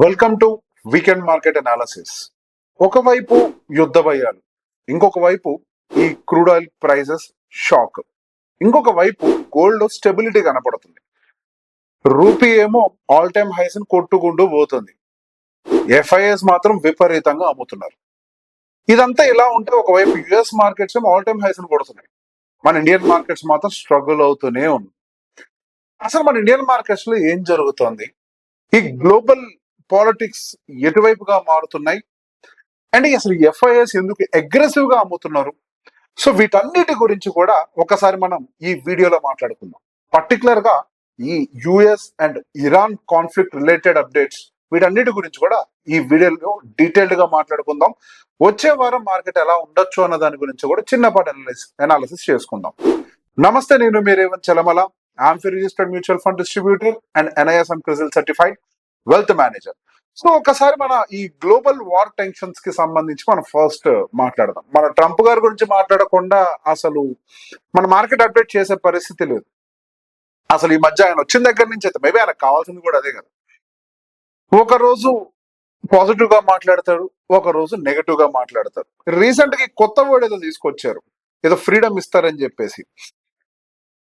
Welcome to weekend market analysis. ఒకవైపు యుద్ధ భయాలు, ఇంకొక వైపు ఈ క్రూడ్ ఆయిల్ ప్రైజెస్ షాక్, ఇంకొక వైపు గోల్డ్ స్టెబిలిటీ కనపడుతుంది. రూపీ ఏమో ఆల్ టైమ్ హైస్ కొట్టుకుంటూ పోతుంది. ఎఫ్ఐఎస్ మాత్రం విపరీతంగా అమ్ముతున్నారు. ఇదంతా ఇలా ఉంటే ఒకవైపు యుఎస్ మార్కెట్స్ ఏమో ఆల్ టైమ్ హైస్ కొడుతున్నాయి. మన ఇండియన్ మార్కెట్స్ మాత్రం స్ట్రగుల్ అవుతూనే ఉంది. అసలు మన ఇండియన్ మార్కెట్స్ లో ఏం జరుగుతోంది? ఈ గ్లోబల్ పాలిటిక్స్ ఎటువైపుగా మారుతున్నాయి అండ్ అసలు ఎఫ్ఐఎస్ ఎందుకు అగ్రెసివ్ గా అమ్ముతున్నారు? సో వీటన్నిటి గురించి కూడా ఒకసారి మనం ఈ వీడియోలో మాట్లాడుకుందాం. పర్టికులర్ గా ఈ US and Iran conflict related updates, వీటన్నిటి గురించి కూడా ఈ వీడియోలో డీటెయిల్డ్ గా మాట్లాడుకుందాం. వచ్చే వారం మార్కెట్ ఎలా ఉండొచ్చు అన్న దాని గురించి కూడా చిన్నపాటి అనాలిసిస్ చేసుకుందాం. నమస్తే, నేను మీ Revanth Chalamala, AMFI registered mutual fund distributor and NISM Crisil certified wealth manager. So ఒకసారి మన ఈ గ్లోబల్ వార్ టెన్షన్స్ కి సంబంధించి మనం ఫస్ట్ మాట్లాడదాం. మన ట్రంప్ గారి గురించి మాట్లాడకుండా అసలు మన మార్కెట్ అప్డేట్ చేసే పరిస్థితి లేదు. అసలు ఈ మధ్య ఆయన వచ్చిన దగ్గర నుంచి అయితే మేబీ ఆయనకు కావాల్సింది కూడా అదే కదా. ఒక రోజు పాజిటివ్ గా మాట్లాడతాడు, ఒక రోజు నెగటివ్ గా మాట్లాడతారు. రీసెంట్ గా కొత్త వర్డ్ ఏదో తీసుకొచ్చారు, ఏదో ఫ్రీడమ్ ఇస్తారని చెప్పేసి.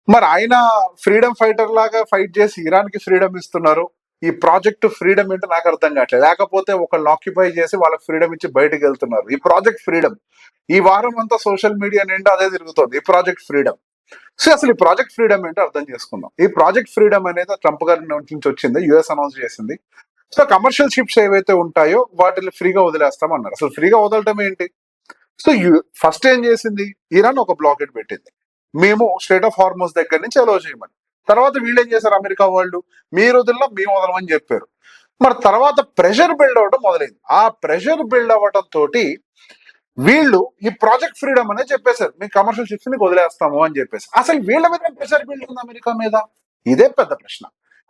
మరి ఆయన ఫ్రీడమ్ ఫైటర్ లాగా ఫైట్ చేసి ఇరాన్ కి ఫ్రీడమ్ ఇస్తున్నారు. ఈ ప్రాజెక్ట్ ఫ్రీడమ్ ఏంటో నాకు అర్థం కావట్లేదు. లేకపోతే ఒకళ్ళు ఆక్యుపై చేసి వాళ్ళకి ఫ్రీడమ్ ఇచ్చి బయటకు వెళ్తున్నారు. ఈ ప్రాజెక్ట్ ఫ్రీడమ్ ఈ వారం అంతా సోషల్ మీడియా నిండా అదే తిరుగుతుంది, ఈ ప్రాజెక్ట్ ఫ్రీడమ్. సో అసలు ఈ ప్రాజెక్ట్ ఫ్రీడమ్ ఏంటో అర్థం చేసుకుందాం. ఈ ప్రాజెక్ట్ ఫ్రీడమ్ అనేది ట్రంప్ గారి నుంచి వచ్చింది, యుఎస్ అనౌన్స్ చేసింది. సో కమర్షియల్ షిప్స్ ఏవైతే ఉంటాయో వాటిని ఫ్రీగా వదిలేస్తామన్నారు. అసలు ఫ్రీగా వదలటం ఏంటి? సో ఫస్ట్ ఏం చేసింది, ఇరాన్ ఒక బ్లాకెట్ పెట్టింది, మేము స్టేట్ ఆఫ్ హార్మోస్ దగ్గర నుంచి అలో చేయమని. తర్వాత వీళ్ళు ఏం చేశారు, అమెరికా వాళ్ళు మీరు వదిలినా మేము వదలమని చెప్పారు. మరి తర్వాత ప్రెషర్ బిల్డ్ అవ్వడం మొదలైంది. ఆ ప్రెషర్ బిల్డ్ అవ్వడం తోటి వీళ్ళు ఈ ప్రాజెక్ట్ ఫ్రీడమ్ అనేది చెప్పేశారు, మేము కమర్షియల్ షిప్స్ ని వదిలేస్తాము అని చెప్పేసి. అసలు వీళ్ళ మీద ప్రెషర్ బిల్డ్ ఉంది అమెరికా మీద, ఇదే పెద్ద ప్రశ్న.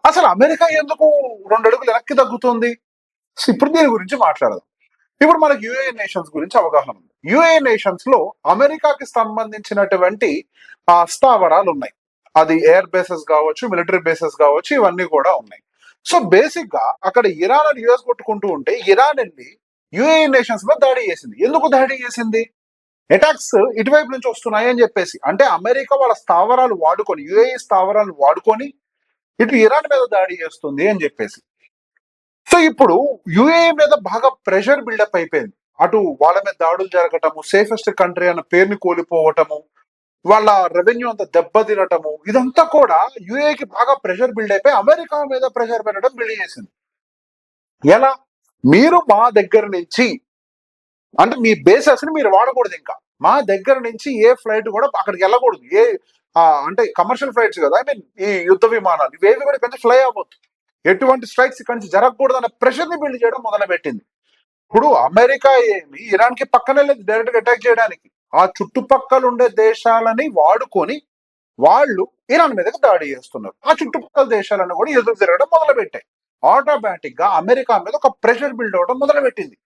అసలు అమెరికా ఎందుకు 2 అడుగులు వెనక్కి తగ్గుతుంది? సో ఇప్పుడు దీని గురించి మాట్లాడదాం. ఇప్పుడు మనకు యుఏ నేషన్స్ గురించి అవగాహన ఉంది. యుఏ నేషన్స్ లో అమెరికాకి సంబంధించినటువంటి స్థావరాలు ఉన్నాయి. అది ఎయిర్ బేసెస్ కావచ్చు, మిలిటరీ బేసెస్ కావచ్చు, ఇవన్నీ కూడా ఉన్నాయి. సో బేసిక్ గా అక్కడ ఇరాన్ అని యుఎస్ కొట్టుకుంటూ ఉంటే ఇరాన్ వెళ్ళి యుఏ నేషన్స్ లో దాడి చేసింది. ఎందుకు దాడి చేసింది? అటాక్స్ ఇటువైపు నుంచి వస్తున్నాయి అని చెప్పేసి. అంటే అమెరికా వాళ్ళ స్థావరాలు వాడుకొని, యుఏఈ స్థావరాలు వాడుకొని ఇటు ఇరాన్ మీద దాడి చేస్తుంది అని చెప్పేసి. సో ఇప్పుడు యుఏఈ మీద బాగా ప్రెషర్ బిల్డప్ అయిపోయింది. అటు వాళ్ళ మీద దాడులు జరగటము, సేఫెస్ట్ కంట్రీ అన్న పేరుని కోల్పోవటము, వాళ్ళ రెవెన్యూ అంతా దెబ్బతినటము, ఇదంతా కూడా యుఏకి బాగా ప్రెషర్ బిల్డ్ అయిపోయి అమెరికా మీద ప్రెషర్ పెట్టడం బిల్డ్ చేసింది. ఎలా? మీరు మా దగ్గర నుంచి, అంటే మీ బేసెస్ ని మీరు వాడకూడదు, ఇంకా మా దగ్గర నుంచి ఏ ఫ్లైట్ కూడా అక్కడికి వెళ్ళకూడదు. అంటే కమర్షియల్ ఫ్లైట్స్ కదా, ఐ మీన్ ఈ యుద్ధ విమానాలు ఇవేవి కూడా కొంచెం ఫ్లై అవ్వద్దు, ఎటువంటి స్ట్రైక్స్ ఇక్కడ నుంచి జరగకూడదు అన్న ప్రెషర్ ని బిల్డ్ చేయడం మొదలుపెట్టింది. ఇప్పుడు అమెరికా ఏమి ఇరాన్ కి పక్కనే లేదు డైరెక్ట్ గా అటాక్ చేయడానికి. ఆ చుట్టుపక్కల ఉండే దేశాలని వాడుకొని వాళ్ళు ఇరాన్ మీదకి దాడి చేస్తున్నారు. ఆ చుట్టుపక్కల దేశాలను కూడా ఎదురు తిరగడం మొదలుపెట్టాయి. ఆటోమేటిక్ గా అమెరికా మీద ఒక ప్రెషర్ బిల్డ్ అవడం మొదలుపెట్టింది.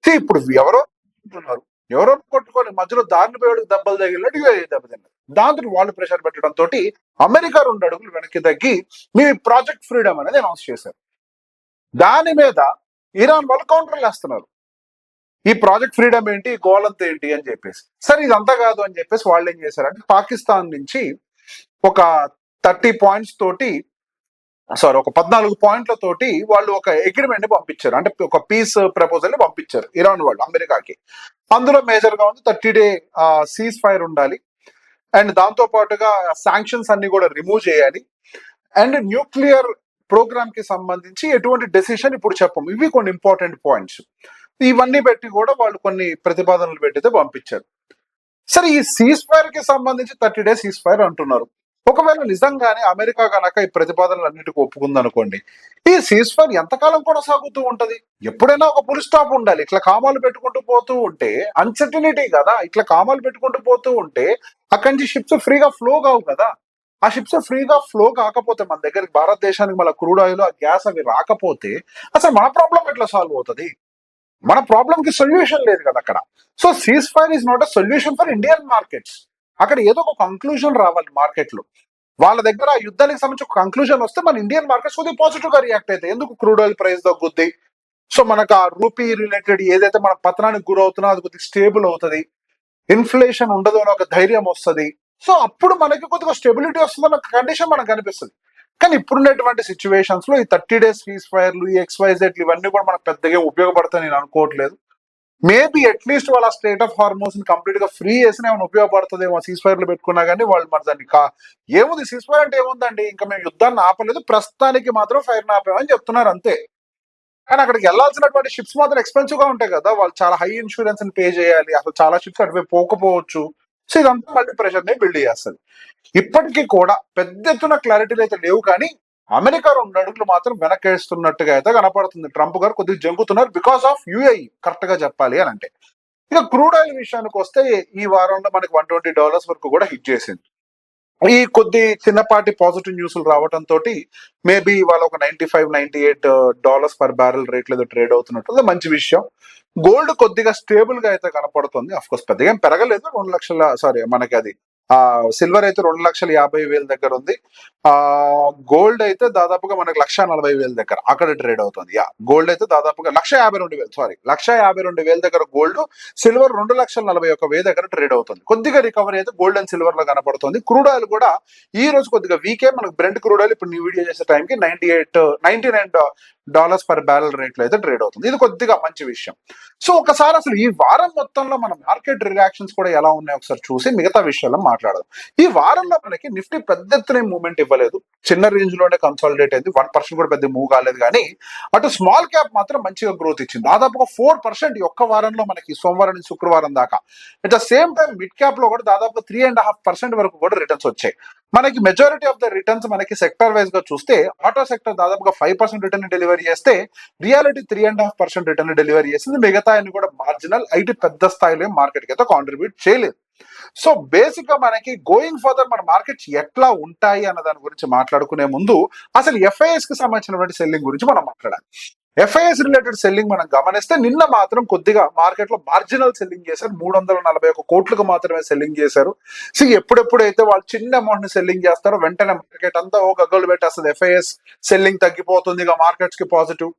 ఇప్పుడు ఎవరో కొట్టుకుంటున్నారు, ఎవరో కొట్టుకొని మధ్యలో దారిని పోయేడు దెబ్బలు తగిలినట్టు దెబ్బతిన్నారు. దాంతో వాళ్ళు ప్రెషర్ పెట్టడం తోటి అమెరికా 2 అడుగులు వెనక్కి తగ్గి మీ ప్రాజెక్ట్ ఫ్రీడమ్ అనేది అనౌన్స్ చేశారు. దాని మీద ఇరాన్ వాళ్ళు కౌంటర్లు వేస్తున్నారు, ఈ ప్రాజెక్ట్ ఫ్రీడమ్ ఏంటి, గోలంత ఏంటి అని చెప్పేసి. సరే ఇదంతా కాదు అని చెప్పేసి వాళ్ళు ఏం చేశారంటే పాకిస్తాన్ నుంచి ఒక 30 పాయింట్స్ తోటి, సారీ ఒక 14 పాయింట్లతోటి వాళ్ళు ఒక అగ్రిమెంట్ పంపించారు. అంటే ఒక పీస్ ప్రపోజల్ ని పంపించారు ఇరాన్ వాళ్ళు అమెరికాకి. అందులో మేజర్ గా ఉంది 30-day సీజ్ ఫైర్ ఉండాలి, అండ్ దాంతో పాటుగా శాంక్షన్స్ అన్ని కూడా రిమూవ్ చేయాలి, అండ్ న్యూక్లియర్ ప్రోగ్రామ్ కి సంబంధించి ఎటువంటి డెసిషన్ ఇప్పుడు చెప్పము. ఇవి కొన్ని ఇంపార్టెంట్ పాయింట్స్. ఇవన్నీ పెట్టి కూడా వాళ్ళు కొన్ని ప్రతిపాదనలు పెట్టితే పంపించారు. సరే ఈ సీజ్ ఫైర్ కి సంబంధించి 30 days సీజ్ ఫైర్ అంటున్నారు. ఒకవేళ నిజంగానే అమెరికా కనుక ఈ ప్రతిపాదనలు అన్నిటికీ ఒప్పుకుందనుకోండి, ఈ సీజ్ ఫైర్ ఎంతకాలం కొనసాగుతూ ఉంటది? ఎప్పుడైనా ఒక పులి స్టాప్ ఉండాలి. ఇట్లా కామాలు పెట్టుకుంటూ పోతూ ఉంటే అన్సర్టనిటీ కదా, ఇట్లా కామాలు పెట్టుకుంటూ పోతూ ఉంటే అక్కడి నుంచి షిప్స్ ఫ్రీగా ఫ్లో కావు కదా. ఆ షిప్స్ ఫ్రీగా ఫ్లో కాకపోతే మన దగ్గరికి భారతదేశానికి మళ్ళీ క్రూడ్ ఆయిల్, ఆ గ్యాస్ అవి రాకపోతే అసలు మన ప్రాబ్లం ఎట్లా సాల్వ్ అవుతుంది? మన ప్రాబ్లం కి సొల్యూషన్ లేదు కదా అక్కడ. So cease fire is not a solution for Indian markets. అక్కడ ఏదో ఒక కంక్లూజన్ రావాలి మార్కెట్ లో. వాళ్ళ దగ్గర ఆ యుద్ధానికి సంబంధించి ఒక కంక్లూజన్ వస్తే మన ఇండియన్ మార్కెట్స్ కొద్దిగా పాజిటివ్ గా రియాక్ట్ అవుతాయి. ఎందుకు క్రూడ్ ఆయిల్ ప్రైస్ తగ్గుద్ది, సో మనకు ఆ రూపీ రిలేటెడ్ ఏదైతే మన పతనానికి గురవుతున్నా అది కొద్దిగా స్టేబుల్ అవుతుంది, ఇన్ఫ్లేషన్ ఉండదు అని ఒక ధైర్యం వస్తుంది. సో అప్పుడు మనకి కొద్దిగా స్టెబిలిటీ వస్తుందన్న కండిషన్ మనకు కనిపిస్తుంది. కానీ ఇప్పుడున్నటువంటి సిచ్యువేషన్స్ లో ఈ 30 days సీజ్ ఫైర్లు, ఈ XYZ ఇవన్నీ కూడా మనకు పెద్దగా ఉపయోగపడతాయి నేను అనుకోవట్లేదు. మేబీ అట్లీస్ట్ వాళ్ళ స్టేట్ ఆఫ్ హార్మోన్స్ ని కంప్లీట్ గా ఫ్రీ చేసిన ఏమైనా ఉపయోగపడుతుందేమో, సీజ్ ఫైర్లు పెట్టుకున్నా కానీ వాళ్ళు మరి దాన్ని ఏముంది సీజ్ ఫైర్ అంటే ఏముందండి, ఇంకా మేము యుద్ధాన్ని ఆపలేదు, ప్రస్తుతానికి మాత్రం ఫైర్ ఆపామని చెప్తున్నారు అంతే. కానీ అక్కడికి వెళ్ళాల్సినటువంటి షిప్స్ మాత్రం ఎక్స్పెన్సివ్ గా ఉంటాయి కదా, వాళ్ళు చాలా హై ఇన్సూరెన్స్ ని పే చేయాలి, అసలు చాలా షిప్స్ అటువైపు పోకపోవచ్చు. సో ఇదంతా మళ్ళీ ప్రెషర్ ని బిల్డ్ చేస్తుంది. ఇప్పటికీ కూడా పెద్ద ఎత్తున క్లారిటీలు అయితే లేవు, కానీ అమెరికా 2 అడుగులు మాత్రం వెనకేస్తున్నట్టుగా అయితే కనపడుతుంది. ట్రంప్ గారు కొద్దిగా జంకుతున్నారు బికాస్ ఆఫ్ యుఐ, కరెక్ట్ గా చెప్పాలి అని అంటే. ఇక క్రూడ్ ఆయిల్ విషయానికి వస్తే ఈ వారంలో మనకి $120 వరకు కూడా హిట్ చేసింది. ఈ కొద్ది చిన్నపాటి పాజిటివ్ న్యూస్లు రావడంతో మేబీ ఇవాళ ఒక $95-98 పర్ బ్యారెల్ రేట్లు ఏదో ట్రేడ్ అవుతున్నట్టు మంచి విషయం. గోల్డ్ కొద్దిగా స్టేబుల్ గా అయితే కనపడుతుంది. అఫ్ కోర్స్ పెద్దగా ఏం పెరగలేదు, 2 లక్షల సారీ మనకి అది సిల్వర్ అయితే 2,50,000 దగ్గర ఉంది. గోల్డ్ అయితే దాదాపుగా మనకి 1,40,000 దగ్గర అక్కడ ట్రేడ్ అవుతుంది. గోల్డ్ అయితే దాదాపుగా 1,52,000 సారీ 1,52,000 దగ్గర గోల్డ్, సిల్వర్ 2,41,000 దగ్గర ట్రేడ్ అవుతుంది. కొద్దిగా రికవరీ అయితే గోల్డ్ అండ్ సిల్వర్ లో కనపడుతుంది. క్రూడ్ ఆయిల్ కూడా ఈ రోజు కొద్దిగా వీకే. మనకు బ్రెంట్ క్రూడ్ ఆయిల్ ఇప్పుడు నీ వీడియో చేసే టైంకి $99 పర్ బ్యారెల్ రేట్లో అయితే ట్రేడ్ అవుతుంది. ఇది కొద్దిగా మంచి విషయం. సో ఒకసారి అసలు ఈ వారం మొత్తంలో మన మార్కెట్ రియాక్షన్స్ కూడా ఎలా ఉన్నాయో ఒకసారి చూసి మిగతా విషయాల్లో మాట్లాడదాం. ఈ వారంలో మనకి నిఫ్టీ పెద్ద ఎత్తున మూవ్మెంట్ ఇవ్వలేదు, చిన్న రేంజ్ లోనే కన్సాలిడేట్ అయింది, 1% కూడా పెద్ద మూవ్ కాలేదు. కానీ అటు స్మాల్ క్యాప్ మాత్రం మంచిగా గ్రోత్ ఇచ్చింది, దాదాపుగా 4% ఈ ఒక్క వారంలో మనకి సోమవారం నుంచి శుక్రవారం దాకా. At the same time mid cap లో కూడా దాదాపు 3.5% వరకు కూడా రిటర్న్స్ వచ్చాయి. మనకి మెజారిటీ ఆఫ్ ద రిటర్న్స్ మనకి సెక్టర్ వైజ్ గా చూస్తే ఆటో సెక్టర్ దాదాపుగా 5% రిటర్న్ డెలివరీ చేస్తే రియాలిటీ 3.5% రిటర్న్ డెలివరీ చేసింది. మిగతా అన్ని కూడా మార్జినల్, ఐటీ పెద్ద స్థాయిలో మార్కెట్ కి అయితే కాంట్రిబ్యూట్ చేయలేదు. సో బేసిక్ గా మనకి గోయింగ్ ఫర్దర్ మన మార్కెట్స్ ఎట్లా ఉంటాయి అన్న దాని గురించి మాట్లాడుకునే ముందు అసలు ఎఫ్ఐఎస్ కి సంబంధించినటువంటి సెల్లింగ్ గురించి మనం మాట్లాడాలి. ఎఫ్ఐఎస్ రిలేటెడ్ సెల్లింగ్ మనం గమనిస్తే నిన్న మాత్రం కొద్దిగా మార్కెట్ లో మార్జినల్ సెల్లింగ్ చేశారు, 341 కోట్లకు మాత్రమే సెల్లింగ్ చేశారు. సో ఎప్పుడెప్పుడైతే వాళ్ళు చిన్న అమౌంట్ ని సెల్లింగ్ చేస్తారో వెంటనే మార్కెట్ అంతా ఓ గగ్గోలు పెట్టేస్తుంది, ఎఫ్ఐఎస్ సెల్లింగ్ తగ్గిపోతుంది, ఇక మార్కెట్స్ కి పాజిటివ్.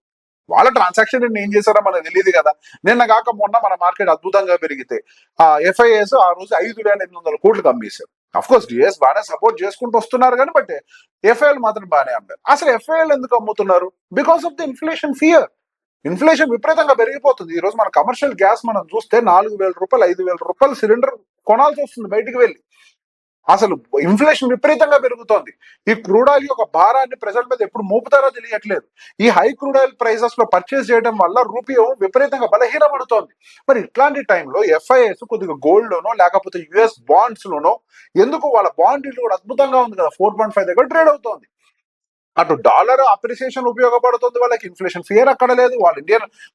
వాళ్ళ ట్రాన్సాక్షన్ ఏం చేశారో మనకు తెలియదు కదా. నిన్న కాక మొన్న మన మార్కెట్ అద్భుతంగా పెరిగితే ఎఫ్ఐఎస్ ఆ రోజు 5,800 కోట్లకు అమ్మేశారు. అఫ్ కోర్స్ డిఎస్ బాగానే సపోర్ట్ చేసుకుంటూ వస్తున్నారు, కానీ బట్ ఎఫ్ఐఎల్ మాత్రం బాగానే అమ్మారు. అసలు ఎఫ్ఐఎల్ ఎందుకు అమ్ముతున్నారు? Because of the inflation fear. Inflation విపరీతంగా పెరిగిపోతుంది. ఈ రోజు మన కమర్షియల్ గ్యాస్ మనం చూస్తే $4,000 $5,000 సిలిండర్ కొనాల్సి వస్తుంది బయటికి వెళ్ళి. అసలు ఇన్ఫ్లేషన్ విపరీతంగా పెరుగుతోంది. ఈ క్రూడ్ ఆయిల్ యొక్క భారాన్ని ప్రజల మీద ఎప్పుడు మోపుతారో తెలియట్లేదు. ఈ హై క్రూడ్ ఆయిల్ ప్రైసెస్ లో పర్చేస్ చేయడం వల్ల రూపీ విపరీతంగా బలహీనపడుతోంది. మరి ఇట్లాంటి టైంలో ఎఫ్ఐఎస్ కొద్దిగా గోల్డ్ లోనో లేకపోతే యుఎస్ బాండ్స్ లోనో, ఎందుకు వాళ్ళ బాండ్ కూడా అద్భుతంగా ఉంది కదా, 4.5 దగ్గర ట్రేడ్ అవుతోంది. అటు డాలర్ అప్రిసియేషన్ ఉపయోగపడుతుంది వాళ్ళకి, ఇన్ఫ్లేషన్ ఫియర్ అక్కడ లేదు.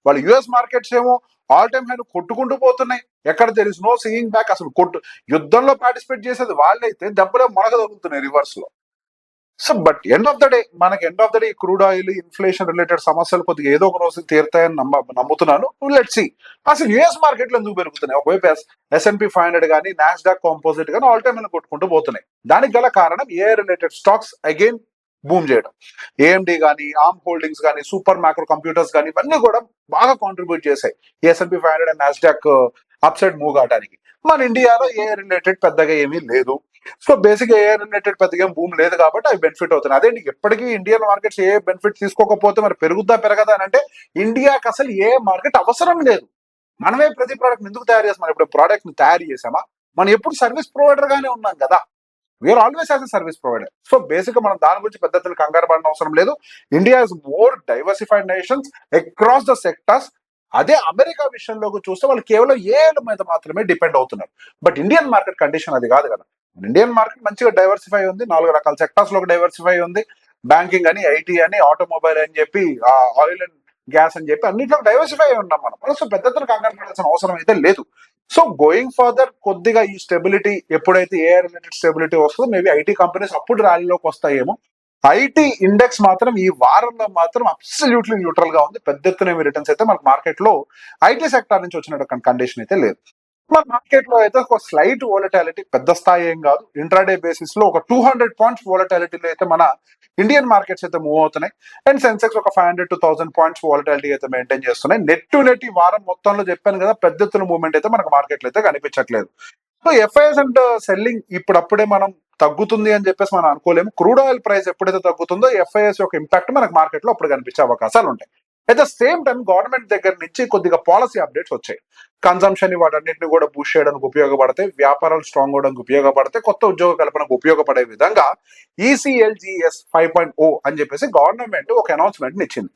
వాళ్ళ యుఎస్ మార్కెట్స్ ఏమో ఆల్ టైమ్ హై కొట్టుకుంటూ పోతున్నాయి. ఎక్కడ there is no seeing back. అసలు యుద్ధంలో పార్టిసిపేట్ చేసేది వాళ్ళైతే దెబ్బలే మనకు తగులుతున్నాయి రివర్స్ లో. So but end of the day crude oil inflation related సమస్యలు కొద్దిగా ఏదో ఒక రోజు తీరుతాయని నమ్ముతున్నాను. లెట్స్ సీ అసలు యుఎస్ మార్కెట్లు ఎందుకు పెరుగుతున్నాయి. ఒకవైపు S&P 500 కానీ నాస్డాక్ కాంపోజిట్ కానీ ఆల్ టైమ్ హై కొట్టుకుంటూ పోతున్నాయి. దానికి గల కారణం AI related stocks again boom చేయడం. ఏఎండి కానీ, ఆర్మ్ హోల్డింగ్స్ కానీ, సూపర్ మైక్రో కంప్యూటర్స్ కానీ ఇవన్నీ కూడా బాగా కాంట్రిబ్యూట్ చేశాయి S&P 500 and Nasdaq up side move కావడానికి. మన ఇండియాలో ఏఐ రిలేటెడ్ పెద్దగా ఏమీ లేదు. సో బేసిక్ ఏఐ రిలేటెడ్ పెద్దగా ఏం బూమ్ లేదు కాబట్టి అవి బెనిఫిట్ అవుతున్నాయి. అదే ఎప్పటికీ ఇండియన్ మార్కెట్స్ ఏ బెనిఫిట్ తీసుకోకపోతే మరి పెరగదా అని అంటే ఇండియాకి అసలు ఏ మార్కెట్ అవసరం లేదు. మనమే ప్రతి ప్రోడక్ట్ ఎందుకు తయారు చేస్తాం? ఇప్పుడు ప్రోడక్ట్ ని తయారు చేసామా? మనం ఎప్పుడు సర్వీస్ ప్రొవైడర్ గానే ఉన్నాం కదా. We're always as a service provider. So basic గా మనం దాని గురించి పెద్ద కంగారు పడిన అవసరం లేదు. India is more diversified nations across the sectors. అదే అమెరికా విషయంలోకి చూస్తే వాళ్ళు కేవలం ఏఐల మీద మాత్రమే డిపెండ్ అవుతున్నారు. బట్ ఇండియన్ మార్కెట్ కండిషన్ అది కాదు కదా. ఇండియన్ మార్కెట్ మంచిగా డైవర్సిఫై ఉంది, 4 రకాల సెక్టర్స్ లోకి డైవర్సిఫై ఉంది. బ్యాంకింగ్ అని, ఐటీ అని, ఆటోమొబైల్ అని చెప్పి, ఆయిల్ అండ్ గ్యాస్ అని చెప్పి అన్నింటిలో డైవర్సిఫై ఉన్నాం మనం. సో పెద్ద కంగారు పడాల్సిన అవసరం అయితే లేదు. సో గోయింగ్ ఫర్దర్ కొద్దిగా ఈ స్టెబిలిటీ ఎప్పుడైతే ఏఐ రిలేటెడ్ స్టెబిలిటీ వస్తుందో మేబీ ఐటీ కంపెనీస్ అప్పుడు ర్యాలీలోకి వస్తాయేమో. ఐటీ ఇండెక్స్ మాత్రం ఈ వారంలో మాత్రం అబ్సల్యూట్లీ న్యూట్రల్ గా ఉంది. పెద్ద ఎత్తున రిటర్న్స్ అయితే మనకు మార్కెట్ లో ఐటీ సెక్టర్ నుంచి వచ్చిన కండిషన్ అయితే లేదు. మన మార్కెట్ లో అయితే ఒక స్లైట్ వోలటాలిటీ, పెద్ద స్థాయి ఏం కాదు, ఇంట్రాడే బేసిస్ లో ఒక 200 పాయింట్స్ వోలటాలిటీలో అయితే మన ఇండియన్ మార్కెట్స్ అయితే మూవ్ అవుతున్నాయి. అండ్ సెన్సెక్స్ ఒక 500 to 1000 పాయింట్స్ వోలటాలిటీ అయితే మెయింటైన్ చేస్తున్నాయి. నెట్ టు నెట్ ఈ వారం మొత్తంలో చెప్పాను కదా, పెద్ద ఎత్తున మూవ్మెంట్ అయితే మనకు మార్కెట్లో అయితే కనిపించట్లేదు. సో ఎఫ్ఐఎస్ అండ్ సెల్లింగ్ ఇప్పుడప్పుడే మనం తగ్గుతుంది అని చెప్పేసి మనం అనుకోలేము. క్రూడ్ ఆయిల్ ప్రైస్ ఎప్పుడైతే తగ్గుతుందో ఎఫ్ఐఎస్ యొక్క ఇంపాక్ట్ మనకు మార్కెట్ లో అప్పుడు కనిపించే అవకాశాలు ఉంటాయి. At the same time government దగ్గర నుంచి కొద్దిగా పాలసీ అప్డేట్స్ వచ్చాయి. కన్సంప్షన్ వాటన్నిటిని కూడా బూస్ట్ చేయడానికి ఉపయోగపడతాయి, వ్యాపారాలు స్ట్రాంగ్ అవడానికి ఉపయోగపడతాయి, కొత్త ఉద్యోగ కల్పనకు ఉపయోగపడే విధంగా ఈసీఎల్జిఎస్ 5.0 అని చెప్పేసి గవర్నమెంట్ ఒక అనౌన్స్మెంట్ ఇచ్చింది.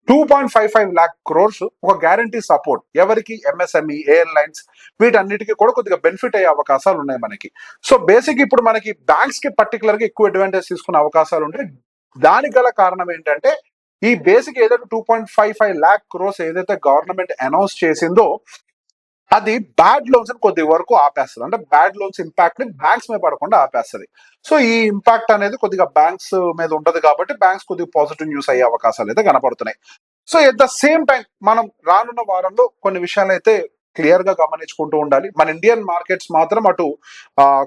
2.55 lakh crores ఒక గ్యారంటీ సపోర్ట్ ఎవరికి, ఎంఎస్ఎంఈ, ఎయిర్లైన్స్, వీటన్నిటికీ కూడా కొద్దిగా బెనిఫిట్ అయ్యే అవకాశాలు ఉన్నాయి మనకి. సో బేసిక్ ఇప్పుడు మనకి బ్యాంక్స్ కి పర్టికులర్ గా ఎక్కువ అడ్వాంటేజ్ తీసుకునే అవకాశాలు ఉంటాయి. దానికి గల కారణం ఏంటంటే ఈ బేసిక్ ఏదైతే 2.55 lakh crores ఏదైతే గవర్నమెంట్ అనౌన్స్ చేసిందో అది బ్యాడ్ లోన్స్ ని కొద్ది వరకు ఆపేస్తుంది. అంటే బ్యాడ్ లోన్స్ ఇంపాక్ట్ ని బ్యాంక్స్ మీద పడకుండా ఆపేస్తుంది. సో ఈ ఇంపాక్ట్ అనేది కొద్దిగా బ్యాంక్స్ మీద ఉంటది కాబట్టి బ్యాంక్స్ కొద్దిగా పాజిటివ్ న్యూస్ అయ్యే అవకాశాలు అయితే కనపడుతున్నాయి. So at the same time మనం రానున్న వారంలో కొన్ని విషయాలు అయితే క్లియర్ గా గమనించుకుంటూ ఉండాలి. మన ఇండియన్ మార్కెట్స్ మాత్రం అటు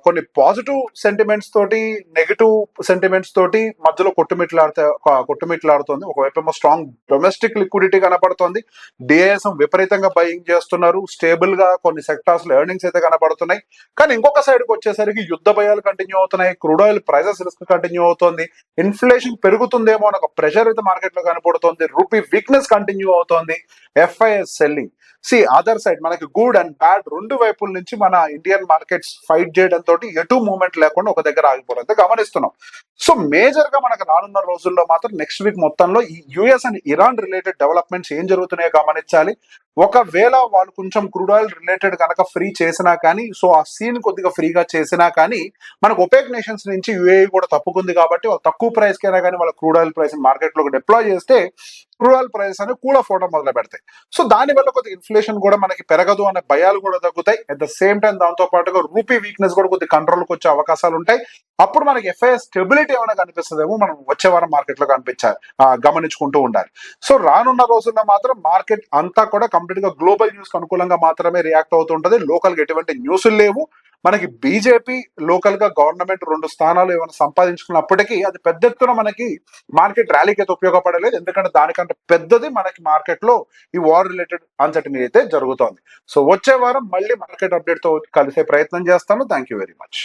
కొన్ని పాజిటివ్ సెంటిమెంట్స్ తోటి, నెగిటివ్ సెంటిమెంట్స్ తోటి మధ్యలో కొట్టుమిట్లాడుతోంది. ఒకవైపేమో స్ట్రాంగ్ డొమెస్టిక్ లిక్విడిటీ కనపడుతోంది, డిఐఎస్ఎం విపరీతంగా బయింగ్ చేస్తున్నారు, స్టేబుల్ గా కొన్ని సెక్టార్స్ లో ఎర్నింగ్స్ అయితే కనపడుతున్నాయి. కానీ ఇంకొక సైడ్ కి వచ్చేసరికి యుద్ధ భయాలు కంటిన్యూ అవుతున్నాయి, crude oil prices risk continue అవుతోంది, ఇన్ఫ్లేషన్ పెరుగుతుందేమో అని ఒక ప్రెషర్ అయితే మార్కెట్ లో కనపడుతోంది, రూపీ వీక్నెస్ కంటిన్యూ అవుతోంది, ఎఫ్ఐఎస్ సెల్లింగ్. అదర్ సైడ్ మనకి గుడ్ అండ్ బ్యాడ్ రెండు వైపుల నుంచి మన ఇండియన్ మార్కెట్స్ ఫైట్ చేయడం తోటి ఎటు మూవ్మెంట్ లేకుండా ఒక దగ్గర ఆగిపోవడం గమనిస్తున్నాం. సో మేజర్ గా మనకు రానున్న రోజుల్లో మాత్రం నెక్స్ట్ వీక్ మొత్తంలో ఈ US and Iran related developments ఏం జరుగుతున్నాయో గమనించాలి. ఒకవేళ వాళ్ళు కొంచెం క్రూడ్ ఆయిల్ రిలేటెడ్ కనుక ఫ్రీ చేసినా కానీ, సో ఆ సీన్ కొద్దిగా ఫ్రీగా చేసినా కానీ మనకు ఒపేక్ నేషన్స్ నుంచి యుఏఈ కూడా తప్పుకుంది కాబట్టి వాళ్ళు తక్కువ ప్రైస్ కైనా కానీ వాళ్ళ క్రూడ్ ఆయిల్ ప్రైస్ మార్కెట్ లోకి డిప్లాయ్ చేస్తే క్రూడ్ ఆయిల్ ప్రైస్ అనేది కూల్ ఆఫ్ అవడం మొదలు పెడతాయి. సో దానివల్ల కొద్దిగా ఇన్ఫ్లేషన్ కూడా మనకి పెరగదు అనే భయాలు కూడా తగ్గుతాయి. అట్ ద సేమ్ టైం దాంతో పాటుగా రూపీ వీక్నెస్ కూడా కొద్దిగా కంట్రోల్కి వచ్చే అవకాశాలు ఉంటాయి. అప్పుడు మనకి ఎఫ్ఐఎస్ స్టెబిలిటీ ఏమైనా కనిపిస్తుందేమో మనం వచ్చే వారం మార్కెట్ లో గమనించుకుంటూ ఉండాలి. సో రానున్న రోజుల్లో మాత్రం మార్కెట్ అంతా కూడా కంప్లీట్ గా గ్లోబల్ న్యూస్ కి అనుకూలంగా మాత్రమే రియాక్ట్ అవుతుంటది. లోకల్ గా ఎటువంటి న్యూస్లు లేవు. మనకి బీజేపీ లోకల్ గా గవర్నమెంట్ 2 స్థానాలు ఏమైనా సంపాదించుకున్నప్పటికీ అది పెద్ద ఎత్తున మనకి మార్కెట్ ర్యాలీకి అయితే ఉపయోగపడలేదు. ఎందుకంటే దానికంటే పెద్దది మనకి మార్కెట్ లో ఈ వార్ రిలేటెడ్ అన్సర్టనిటీ అయితే జరుగుతోంది. సో వచ్చే వారం మళ్ళీ మార్కెట్ అప్డేట్ తో కలిసే ప్రయత్నం చేస్తాను. Thank you very much.